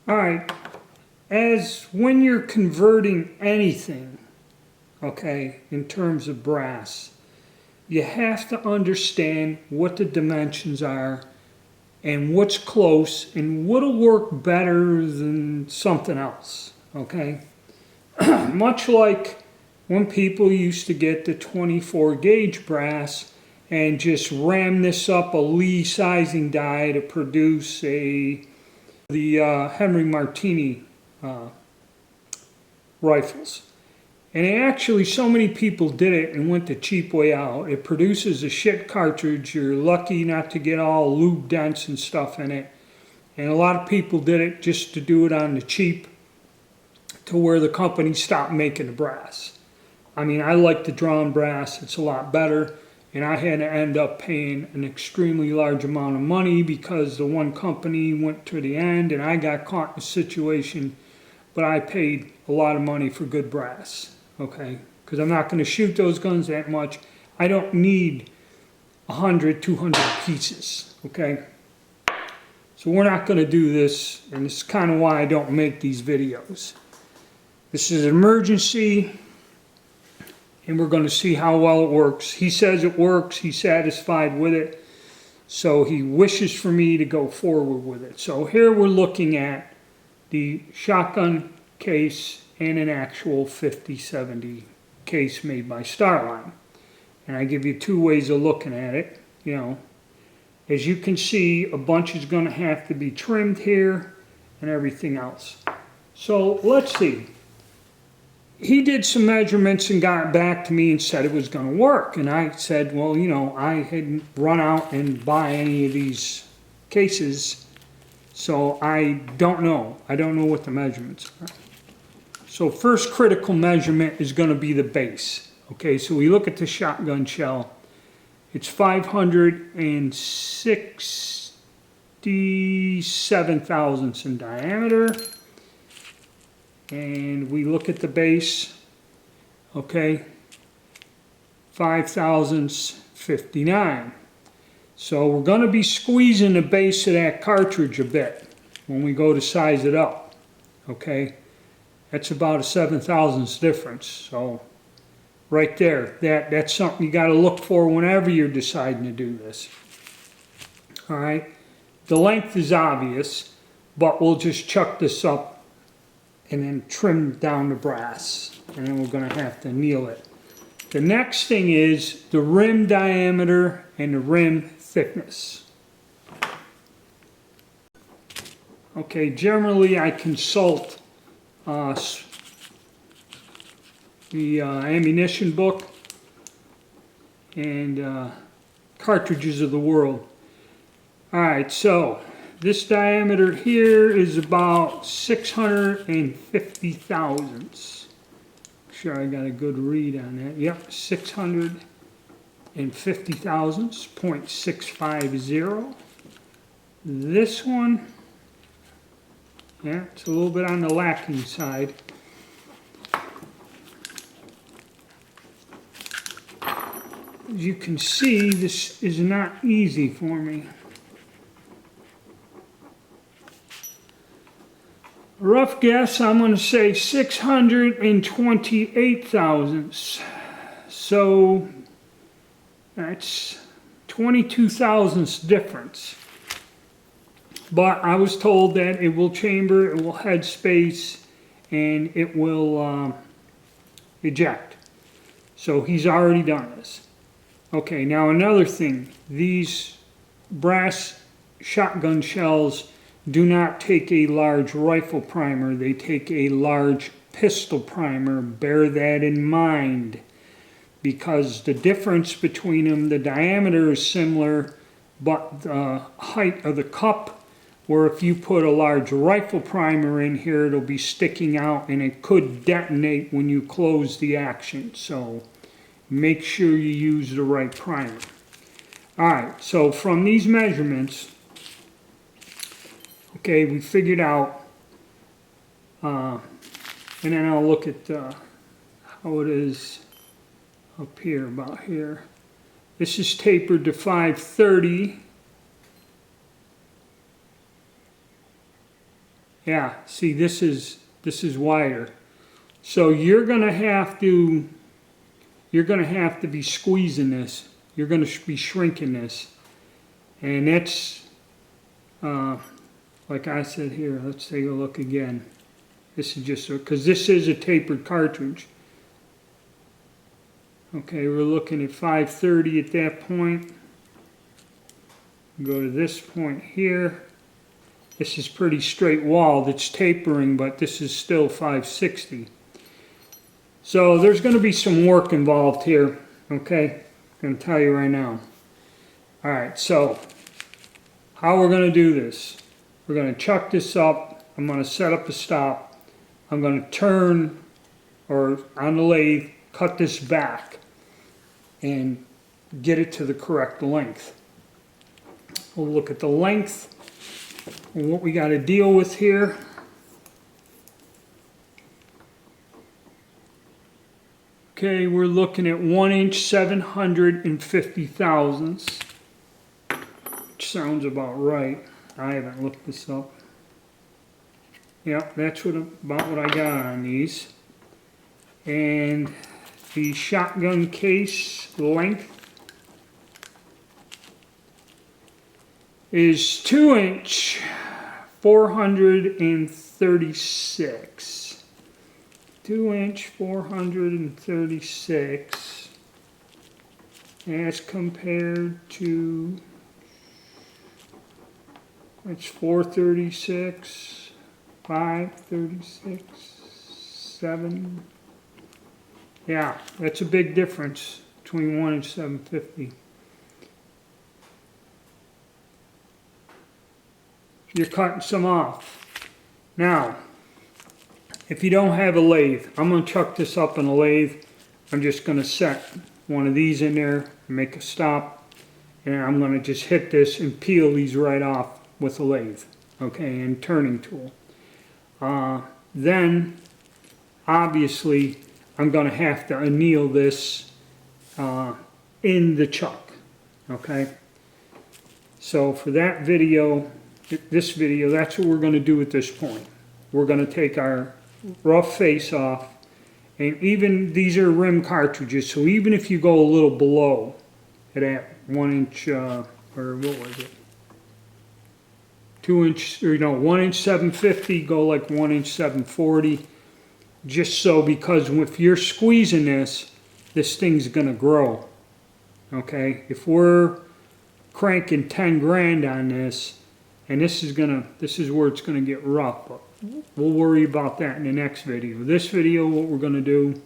Alright, as when you're converting anything, okay, in terms of brass, you have to understand what the dimensions are and what's close and what'll work better than something else, okay? Much like when people used to get the 24 gauge brass and just ram this up a Lee sizing die to produce the Henry Martini rifles. And actually so many people did it and went the cheap way out. It produces a shit cartridge. You're lucky not to get all lube dents and stuff in it. And a lot of people did it just to do it on the cheap, to where the company stopped making the brass. I mean, I like the drawn brass. It's a lot better. And I had to end up paying an extremely large amount of money because the one company went to the end and I got caught in a situation, but I paid a lot of money for good brass, okay? Because I'm not going to shoot those guns that much. I don't need 100, 200 pieces, okay? So we're not going to do this, and this is kind of why I don't make these videos. This is an emergency, and we're going to see how well it works. He says it works. He's satisfied with it. So he wishes for me to go forward with it. So here we're looking at the shotgun case and an actual 50-70 case made by Starline. And I give you two ways of looking at it. You know, as you can see, a bunch is going to have to be trimmed here and everything else. So let's see. He did some measurements and got back to me and said it was going to work. And I said, well, you know, I hadn't run out and buy any of these cases, so I don't know. I don't know what the measurements are. So first critical measurement is going to be the base. Okay, so we look at the shotgun shell. It's 567 thousandths in diameter. And we look at the base, okay, 5 thousandths, 59. So we're going to be squeezing the base of that cartridge a bit when we go to size it up, okay. That's about a 7 thousandths difference. So right there, that's something you got to look for whenever you're deciding to do this. All right, the length is obvious, but we'll just chuck this up and then trim down the brass, and then we're going to have to anneal it. The next thing is the rim diameter and the rim thickness. Okay, generally I consult the ammunition book and cartridges of the world. Alright, so this diameter here is about 650 thousandths. Sure I got a good read on that. Yep, 650 thousandths, 0.650. This one, yeah, it's a little bit on the lacking side. As you can see, this is not easy for me. Rough guess, I'm going to say 628 thousandths. So that's 22 thousandths difference. But I was told that it will chamber, it will head space, and it will eject. So he's already done this. Okay, now another thing. These brass shotgun shells do not take a large rifle primer, they take a large pistol primer. Bear that in mind, because the difference between them, the diameter is similar, but the height of the cup, where if you put a large rifle primer in here, it'll be sticking out and it could detonate when you close the action. So make sure you use the right primer. Alright, so from these measurements, okay, we figured out, and then I'll look at how it is up here, about here. This is tapered to 530, Yeah, see, this is wider. So you're gonna have to be squeezing this. You're gonna be shrinking this, and that's like I said here. Let's take a look again. This is just because this is a tapered cartridge. Okay, we're looking at 530 at that point. Go to this point here. This is pretty straight walled. It's tapering, but this is still 560. So there's going to be some work involved here. Okay, I'm going to tell you right now. All right, so how we're going to do this? We're going to chuck this up. I'm going to set up a stop. I'm going to turn, or on the lathe, cut this back and get it to the correct length. We'll look at the length and what we got to deal with here. Okay, we're looking at 1 inch 750 thousandths, which sounds about right. I haven't looked this up. Yep, that's about what I got on these. And the shotgun case length is 2 inch 436. 2 inch 436 as compared to, it's 436, 536, 7. Yeah, that's a big difference between 1 inch 750. You're cutting some off. Now, if you don't have a lathe, I'm going to chuck this up in a lathe. I'm just going to set one of these in there, make a stop, and I'm going to just hit this and peel these right off with a lathe, okay, and turning tool. Then, obviously, I'm going to have to anneal this in the chuck, okay? So for that video, this video, that's what we're going to do at this point. We're going to take our rough face off, and even these are rim cartridges, so even if you go a little below at 1 inch, or what was it? 2 inch, or no, 1 inch 750, go like 1 inch 740. Just so, because if you're squeezing this thing's gonna grow. Okay, if we're cranking 10 grand on this, and this is where it's gonna get rough, but we'll worry about that in the next video. This video, what we're gonna do,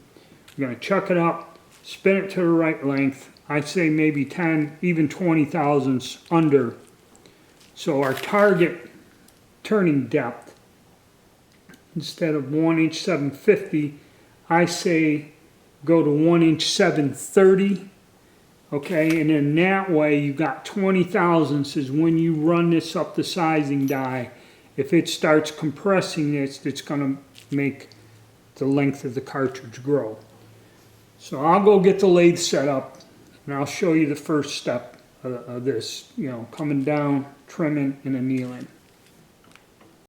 we're gonna chuck it up, spin it to the right length. I'd say maybe 10, even 20 thousandths under. So our target turning depth, instead of 1 inch 750, I say go to 1 inch 730. Okay, and then that way you got 20 thousandths is when you run this up the sizing die. If it starts compressing this, it's going to make the length of the cartridge grow. So I'll go get the lathe set up, and I'll show you the first step of this, you know, coming down, trimming, and annealing.